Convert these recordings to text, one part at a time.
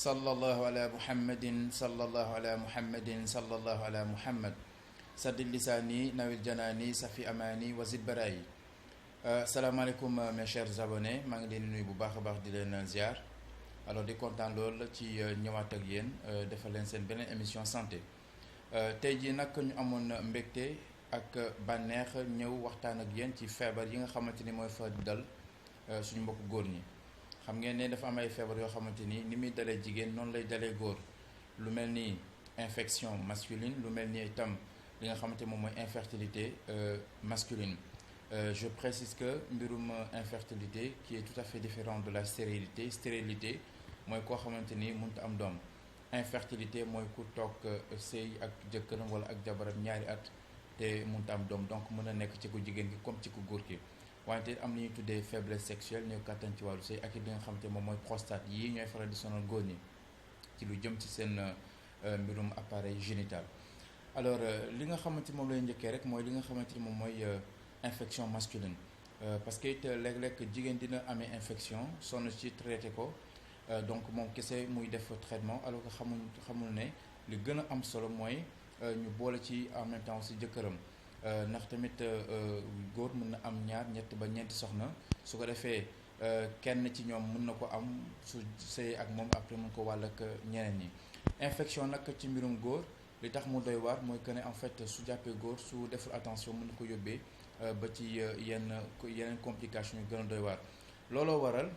sallallahu ala muhammadin sallallahu ala muhammadin sallallahu ala muhammad saddi lisaani nawil janaani safi amaani wazid barayi. Salaamaaleykum mes chers abonnés, maa ngi leen di nuyu bu baax a baax di leen ziar. Alors di kontaan lool ci ñëwaat ak yéen defal leen seen beneen émission santé. Tey jii nag ñu amoon mbégte ak bànneex ñëw waxtaan ak yéen ci feebar yi nga xamante ni mooy fa dal suñu mbokku góor ñi. xam ngeen ne dafa am ay feebar yoo xamante ni muy dalee jigéen noonu lay dalee góor, lu mel ni infection masculine, lu mel ni itam li nga xamante moom mooy infertilité masculine. Je précise que mbirum infertilité qui est tout à fait différent de la stérilité mooy koo xamante ni mënut am doom. Infertilité mooy ku toog sëy ak jëkkëram wala ak jabaram ñaari at te mënut am doom, donc mën a nekk ci ku jigéen gi comme ci ku góor ki. wante am na ñuy tuddee faiblesse sexuelle, néew kàttan ci wàllu sëy, ak it li nga xamante moom mooy prostate yii ñooy faral di sonal góor ñi ci lu jëm ci seen mbirum appareil génital. Alors li nga xamante moom lay njëkkee rek mooy li nga xamante ni moom mooy infection masculine, parce que it léeg-léeg jigéen dina amee infection sonn ci traité ko, donc moom kese muy def traitement alors que xamul ne li gën a am solo mooy ñu boole ci en même temps aussi jëkkëram. Ndax tamit góor mën na am ñaar ñett ba ñeenti soxna, su ko defee kenn ci ñoom mën na ko am su sëy ak moom après mën ko wàll ak ñeneen ñi. Infection nag ci mbirum góor li tax mu doy waar mooy que ne en fait su jàppee góor su deful attention mën na ko yóbbee ba ci yeneen complications yu gën a doy waar. looloo waral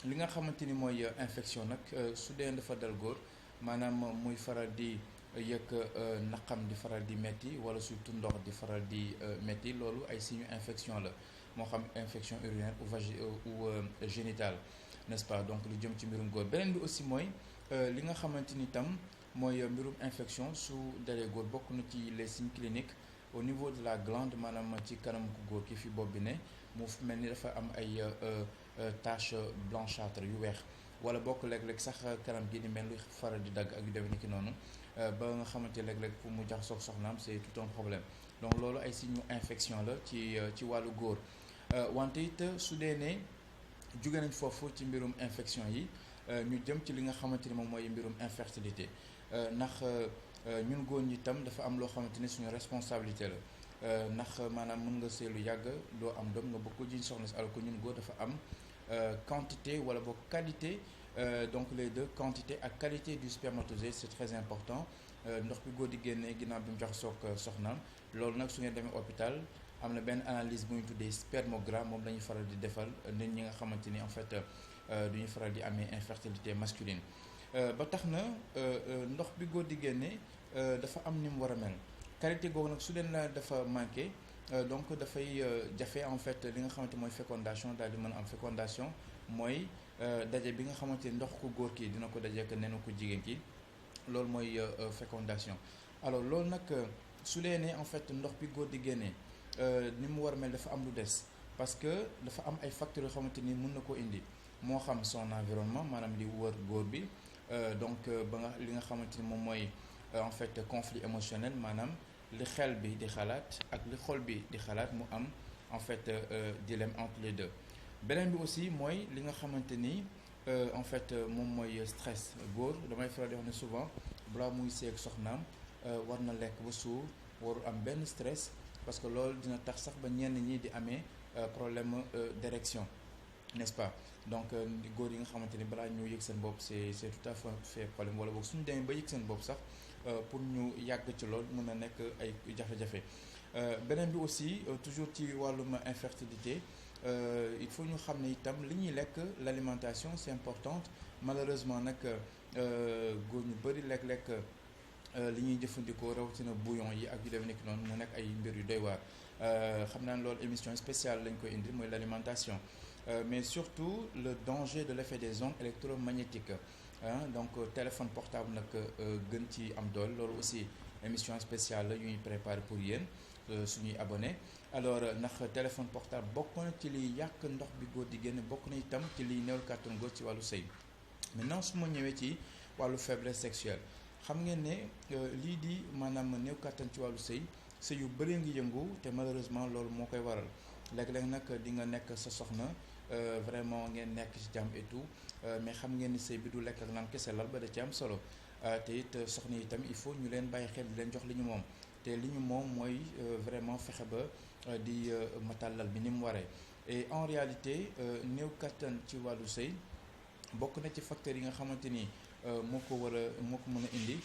li nga xamante ni mooy infection nag su dee dafa dal góor, maanaam muy faral di yëg naqam di faral di metti wala surtout ndox di faral di metti, loolu ay signe infection la, moo xam infection urinaire ou génitale, n'est-ce pas. Donc lu jëm ci mbirum góor. Beneen bi aussi mooy li nga xamante ni tam mooy mbirum infection su dalee góor, bokk na ci les signes cliniques au niveau de la glande, maanaam ci kanam ku góor ki fi bopp bi ne mu mel ni dafa am ay tache blanchâtre yu weex, wala bokk léeg-léeg sax kanam gi di mel lu faral di dagg ak yu demee ni ki noonu, ba nga xamante léeg-léeg pour mu jax soxnaam c'est tout un problème. Donc loolu ay signe infection la ci wàllu góor. Wante it su dee ne jóge nañ foofu ci mbirum infection yi, ñu jëm ci li nga xamante ni moom mooy mbirum infertilité, ndax ñun góor ñi itam dafa am loo xamante ni suñu responsabilité la. Ndax maanaam mën nga sëy lu yàgg doo am doom nga bëgg ko jiñ soxna si, alors que ñun góor dafa am quantité wala boog qualité, donc les deux, quantité ak qualité du spermatozoïde c'est très important. Ndox bi góor di génnee ginnaaw bi mu jox soog soxnaam, loolu nag su ngeen demee hôpital am na benn analyse bu ñu tuddee spermogramme, moom la ñuy faral di defal nit ñi nga xamante ni en fait du ñu faral di amee infertilité masculine. ba tax na ndox bi góor di génnee dafa am ni mu war a mel. qualité googu nag su leen la dafa manqué, donc dafay jafe en fait li nga xamante mooy fécondation, daal di mën a am fécondation mooy daje bi nga xamante ni ndox ku góor ki dina ko daje ak nenu ku jigéen ki, loolu mooy fécondation. Alors loolu nag su dee ne en fait ndox bi góor di génnee ni mu war a mel dafa am lu des, parce que dafa am ay facteurs yoo xamante ni mën na koo indi, moo xam son environnement, maanaam li wër góor bi, donc ba nga li nga xamante ni moom mooy en fait conflit émotionnel, maanaam li xel bi di xalaat ak li xol bi di xalaat, mu am en fait dilemme entre les deux. Beneen bi aussi mooy li nga xamante ni en fait moom mooy stress. Góor damay faral di wax ne souvent balaa muy sëy ak soxnaam war na lekk ba suur, warul am benn stress, parce que loolu dina tax sax ba ñenn ñi di amee problème d'érection, n'est-ce pas. Donc góor yi nga xamante ni balaa ñu yëg seen bopp c'est tout à fait problème, wala boog suñu demee ba yëg seen bopp sax pour ñu yàgg ci loolu mën na nekk ay jafe-jafe. Beneen bi aussi toujours ci wàllum infertilité, il faut ñu xam ne itam li ñuy lekk, l'alimentation c'est importante. Malheureusement nag góor ñu bëri lekk li ñuy jëfandikoo rawatina bouillon yi ak yu demee nekk noonu mu nekk ay mbir yu doy waar. xam naa ne loolu émission spéciale lañ koy indi, mooy l'alimentation, mais surtout le danger de l'effet des ondes électromagnétiques. Donc téléphone portable nag gën ci am doole, loolu aussi émission spéciale la ñuy préparer pour yéen suñuy abonné. Alors ndax téléphone portable bokk na ci liy yàq ndox bi góor di génne, bokk na itam ci liy néewal kàttan góor ci wàllu sëy. Maintenant su ma ñëwee ci wàllu faiblesse sexuelle, xam ngeen ne lii di maanaam néew kàttan ci wàllu sëy yu bëri ngi yëngu te malheureusement loolu moo koy waral. Léeg-léeg nag di nga nekk sa soxna vraiment ngeen nekk ci jàmm et tout mais xam ngeen ni sëy bi du lekk ak naan kese lal ba da ci am solo te it soxna yi tamit il faut ñu leen bàyyi xel di leen jox li ñu moom te li ñu moom mooy vraiment fexe ba di matal lal bi ni mu waree et en réalité néew kattan ci wàllu sëy bokk na ci facteurs yi nga xamante ni moo ko mën a indi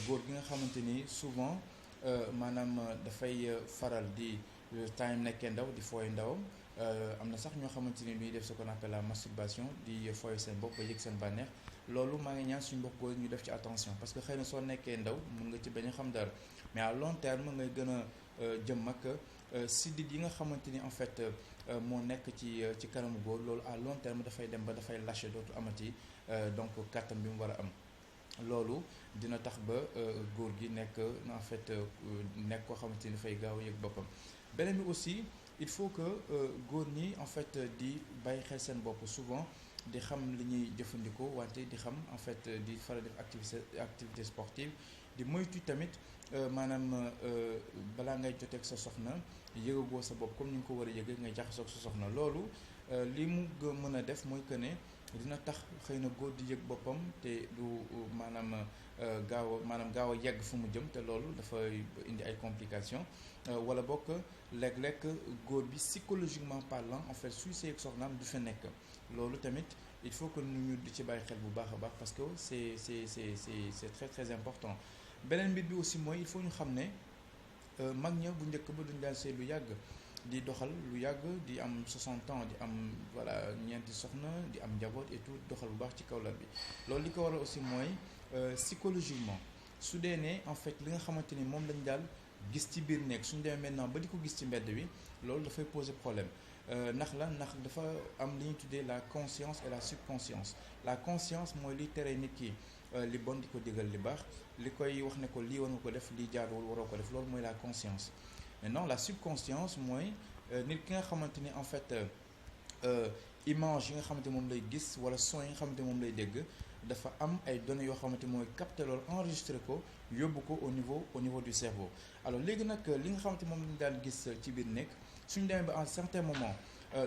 góor gi nga xamante ni souvent maanaam dafay faral di time nekkee ndaw di fooy ndawam am na sax ñoo xamante ni ñuy def ce qu'on appelle la masturbation di fooy seen bopp ba yëg seen bànneex loolu maa ngi ñaan suñu mbokk góor ñu def ci attention parce que xëy na soo nekkee ndaw mun nga ci bañ a xam dara mais à long terme ngay gën a jëm mag sidit yi nga xamante ni en fait moo nekk ci kanamu góor loolu à long terme dafay dem ba dafay lâché dootu amati donc kàttan bi mu war a am loolu dina tax ba góor gi nekk en fait nekk koo xamante ni dafay gaaw a yëg boppam beneen bi aussi il faut que góor ñi en fait di bàyyi xel seen bopp souvent di xam li ñuy jëfandikoo wante di xam en fait di faral def activité sportive di moytu tamit maanaam balaa ngay joteeg sa soxna yëgagoo sa bopp comme ni nga ko war a yëgee ngay jaxasoog sa soxna loolu li mu mën a def mooy que ne dina tax xëy na góor di yëg boppam te du maanaam gaaw a yegg fu mu jëm te loolu dafay indi ay complications wala bokk léeg-léeg góor bi psychologiquement parlant en fait suy sëy ak soxnaam du fa nekk loolu tamit il faut que ñu di ci bàyyi xel bu baax a baax parce que c'est très très important beneen mbir bi aussi mooy il faut ñu xam ne mag ña bu njëkk ba duñ daan sëy lu yàgg di doxal lu yàgg di am 60 ans di am voilà ñeenti soxna di am njaboot et tout doxal bu baax ci kaw lal bi loolu li ko waral aussi mooy psychologiquement su dee ne en fait li nga xamante ni moom lañ daal gis ci biir nekk suñu demee maintenant ba di ko gis ci mbedd bi loolu dafay poser problème ndax dafa am li ñuy tuddee la conscience et la subconscience la conscience mooy liy tere nit ki li bon di ko digal li baax li koy wax ne ko lii war nga ko def lii jaaduwul waroo ko def loolu mooy la conscience maintenant la subconscience mooy nit ki nga xamante ni en fait image yi nga xamante moom lay gis wala son yi nga xamante moom lay dégg dafa am ay données yoo xamante mooy capter loolu enregistrer ko yóbbu ko au niveau du cerveau alors léegi nag li nga xamante moom lañu daan gis ci biir nekk suñu demee ba en certain moment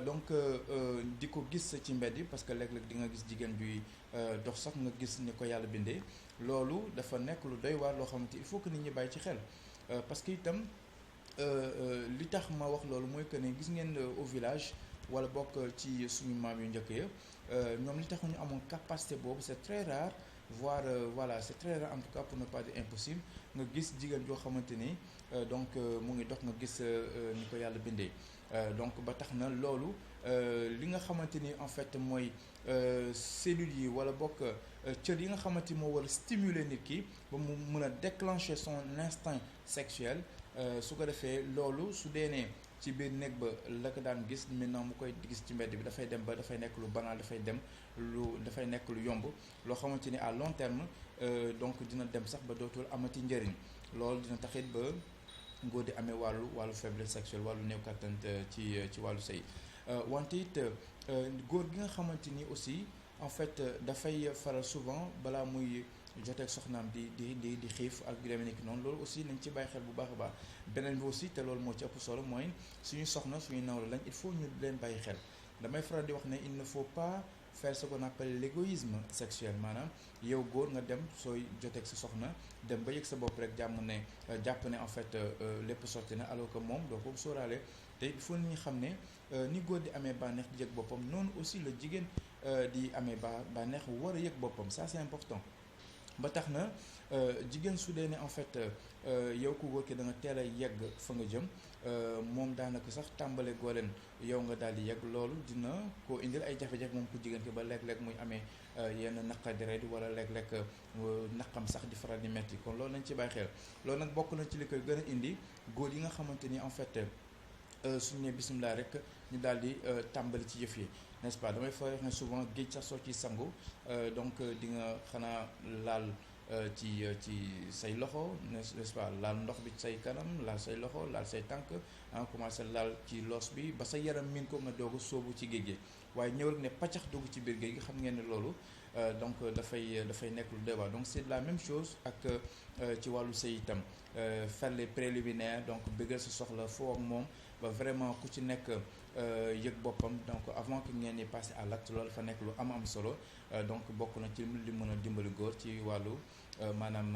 donc di ko gis ci mbedd yi parce que léeg-léeg di nga gis jigéen buy dox sax nga gis ni ko yàlla bindee loolu dafa nekk lu doy waar loo xamante il faut que nit ñi bàyyi ci xel parce que itam li tax ma wax loolu mooy que ne gis ngeen au village wala bokk ci suñu maam yu njëkk ya ñoom li tax ñu amoon capacité boobu c'est très rare voire voilà c'est très rare en tout cas pour ne pas dire impossible nga gis jigéen joo xamante ni donc mu ngi dox nga gis ni ko yàlla bindee donc ba tax na loolu li nga xamante ni en fait mooy cellules yi wala bokk cër yi nga xamante ni moo war a stimuler nit ki ba mu mën a déclencher son instinct sexuel su ko defee loolu su dee ne ci biir néeg ba la ko daan gis maintenant mu koy gis ci mbedd bi dafay dem ba dafay nekk lu banal dafay nekk lu yomb loo xamante ni à long terme donc dina dem sax ba dootul amati njëriñ loolu dina taxit ba góor di amee wàllu faiblesse sexuelle wàllu néew kattan ci wàllu sëy wante it góor gi nga xamante ni aussi en fait dafay faral souvent balaa muy joteeg soxnaam di xiif ak yu demee nekk noonu loolu aussi nañ ci bàyyi xel bu baax a baax beneen bi aussi te loolu moo ci ëpp solo mooy suñu soxna suñu nawle lañ il faut ñu leen bàyyi xel damay faral di wax ne il ne faut pas faire ce qu'on appelle l'égoïsme sexuel maanaam yow góor nga dem sooy joteeg sa soxna dem ba yëg sa bopp rek jàpp ne en fait lépp sotti na alors que moom doo ko sóoraale te il faut nit ñi xam ne ni góor di amee bànneex di yëg boppam noonu aussi la jigéen di amee bànneex war a yëg boppam ça c'est important ba tax na jigéen su dee ne en fait yow ku góor ki da nga teel a yegg fa nga jëm moom daanaka sax tàmbale goo leen yow nga daal di yegg loolu dina ko indil ay jafe-jafe moom ku jigéen ki ba léeg-léeg muy amee yenn naqadireet wala léeg-léeg naqam sax di faral di metti kon loolu nañ ci bàyyi xel loolu nag bokk na ci li koy gën a indi góor yi nga xamante ni en fait suñu ne bisimilah rek ñu daal di tàmbali ci yëf yi n'est-ce pas damay faral ne souvent géej sax soo ciy sangu donc di nga xanaa laal ci say loxo n'est-ce pas laal ndox bi say kanam laal say loxo laal say tànk commencé laal ci loos bi ba sa yaram miin ko nga doog a sóobu ci géej gi waaye ñëw rek ne paccax dugg ci biir géej gi xam ngeen ne loolu donc dafay nekk lu doy waar donc c'est la même chose ak ci wàllu sëy itam faire les préliminaires donc bëggal sa soxla foo ak moom ba vraiment ku ci nekk yëg boppam donc avant que ngeen di passer à l'acte loolu dafa nekk lu am solo donc bokk na ci li mën a dimbali góor ci wàllu maanaam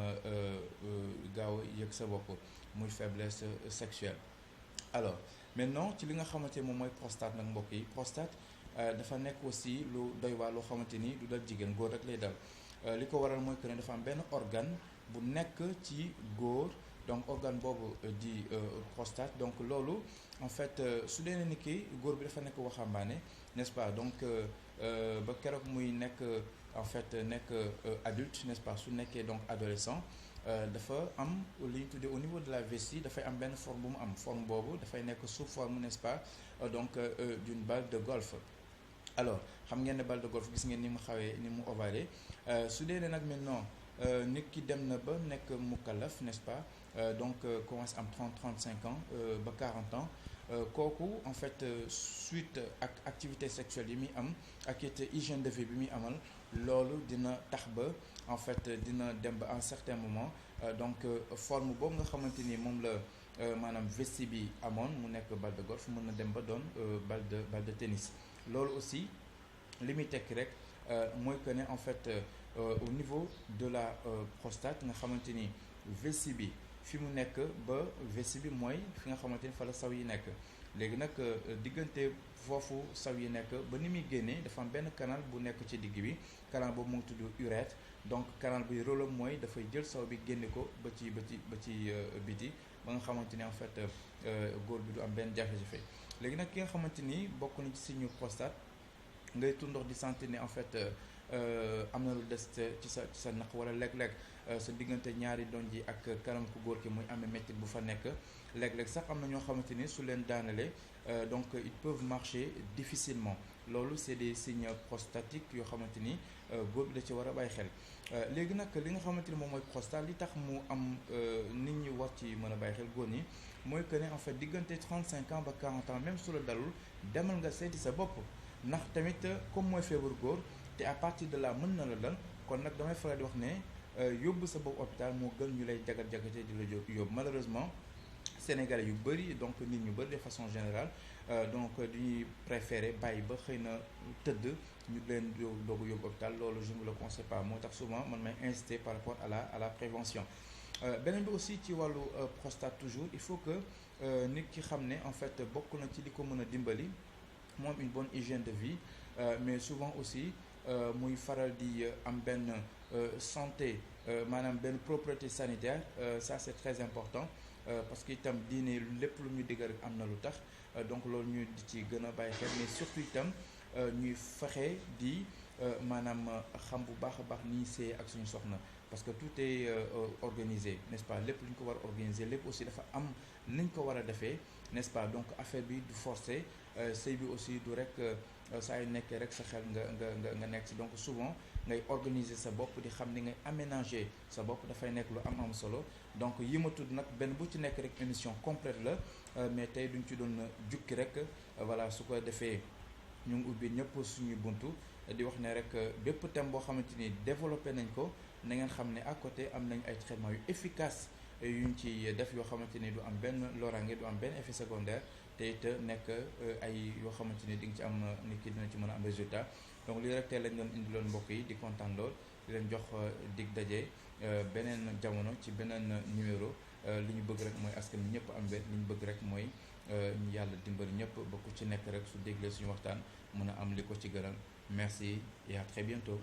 gaaw yëg sa bopp muy faiblesse sexuelle. Alors maintenant ci li nga xamante ni moom mooy prostate nag mbokk yi prostate dafa nekk aussi lu doy waar loo xamante ni du dal jigéen góor rek lay dal li ko waral mooy que ne dafa am benn organe bu nekk ci góor donc organe boobu di prostate donc loolu en fait su dee ni ki góor bi dafa nekk waxambaane n'est-ce pas donc ba keroog muy nekk en fait nekk adulte n'est-ce pas su nekkee donc adolescent dafa am li ñu tuddee au niveau de la vessie dafay am benn forme bu mu am forme boobu dafay nekk sous forme n'est-ce pas donc d'une balle de golf. Alors xam ngeen ne balle de golf gis ngeen ni mu xawee ni mu ovale su dee ne nag maintenant nit ki dem na ba nekk mukallaf n'est-ce pas donc commence am 30-35 ans ba 40 ans kooku en fait suite ak activité sexuelle yi muy am ak it hygiène de vie bi muy amal loolu dina tax ba en fait dina dem ba à un certain moment donc forme boobu nga xamante ni moom la maanaam vessie bi amoon mu nekk balle de golf mën na dem ba doon balle de tennis. Loolu aussi li muy tekki rek mooy que ne en fait au niveau de la prostate nga xamante ni vessie bi fi mu nekk ba vessie bi mooy fi nga xamante ni fa la saw yi nekk léegi nag diggante foofu saw yi nekk ba ni muy génnee dafa am benn canal bu nekk ci digg bi canal boobu mu ngi tudd urètre donc canal bi rôle am mooy dafay jël saw bi génne ko ba ci biti ba nga xamante ni en fait góor bi du am benn jafe-jafe. Léegi nag ki nga xamante ni bokk na ci signe prostate ngay tuur ndox di sentir ne en fait am na lu des ci sa naq wala léeg-léeg sa diggante ñaari doon ji ak kanam ku góor ki muy amee métit bu fa nekk léeg-léeg sax am na ñoo xamante ni su leen daanalee donc ils peuvent marcher difficilement loolu c'est des signes prostatiques yoo xamante ni góor bi da ci war a bàyyi xel. Léegi nag li nga xamante ni moom mooy prostate li tax mu am nit ñi war ci mën a bàyyi xel góor ñi mooy que ne en fait diggante 35 ans ba 40 ans même su la dalul demal nga seeti sa bopp ndax tamit comme mooy feebar góor te à partir de là mën na la dal kon nag damay faral di wax ne yóbbu sa bopp hôpital moo gën ñu lay jagat-jagatee di la yóbbu malheureusement Sénégalais yu bëri donc nit ñu bëri de façon générale donc duñuy préférer bàyyi ba xëy na tëdd ñu leen doogu yóbbu hôpital loolu je ne le conseille pas moo tax souvent man may insister par rapport à la prévention. Beneen bi aussi ci wàllu prostate toujours il faut que nit ki xam ne en fait bokk na ci li ko mën a dimbali moom une bonne hygiène de vie mais souvent aussi muy faral di am benn santé maanaam benn propreté sanitaire ça c'est très important parce que itam diine lépp lu ñu diggal rek am na lu tax donc loolu ñu di ci gën a bàyyi xel mais surtout itam ñuy fexe di maanaam xam bu baax a baax ni ñuy séyee ak suñu soxna parce que tout est organisé n'est-ce pas lépp lu ñu ko war a organiser lépp aussi dafa am ni ñu ko war a defee n'est-ce pas donc affaire bi du forcer sëy bi aussi du rek saa yu nekkee rek sa xel nga nekk si donc souvent ngay organiser sa bopp di xam ni ngay aménager sa bopp dafay nekk lu am solo donc yi ma tudd nag benn bu ci nekk rek émission complète la mais tey duñ ci doon jukki rek voilà su ko defee ñu ngi ubbi ñëpp suñuy buntu di wax ne rek bépp thème boo xamante ni développé nañ ko na ngeen xam ne à côté am nañ ay traitements yu efficace yuñ ci def yoo xamante ni du am benn loraange du am benn effet secondaire te it nekk ay yoo xamante ni di nga ci am nit ki dina ci mën a am résultat donc lii rek tey lañ doon indi loon mbokk yi di kontaan lool di leen jox dig daje beneen jamono ci beneen numéro li ñu bëgg rek mooy askan bi ñëpp am wet li ñu bëgg rek mooy ñu yàlla dimbali ñëpp ba ku ci nekk rek su déglee suñu waxtaan mën a am li ko ci gënal merci et à très bientôt.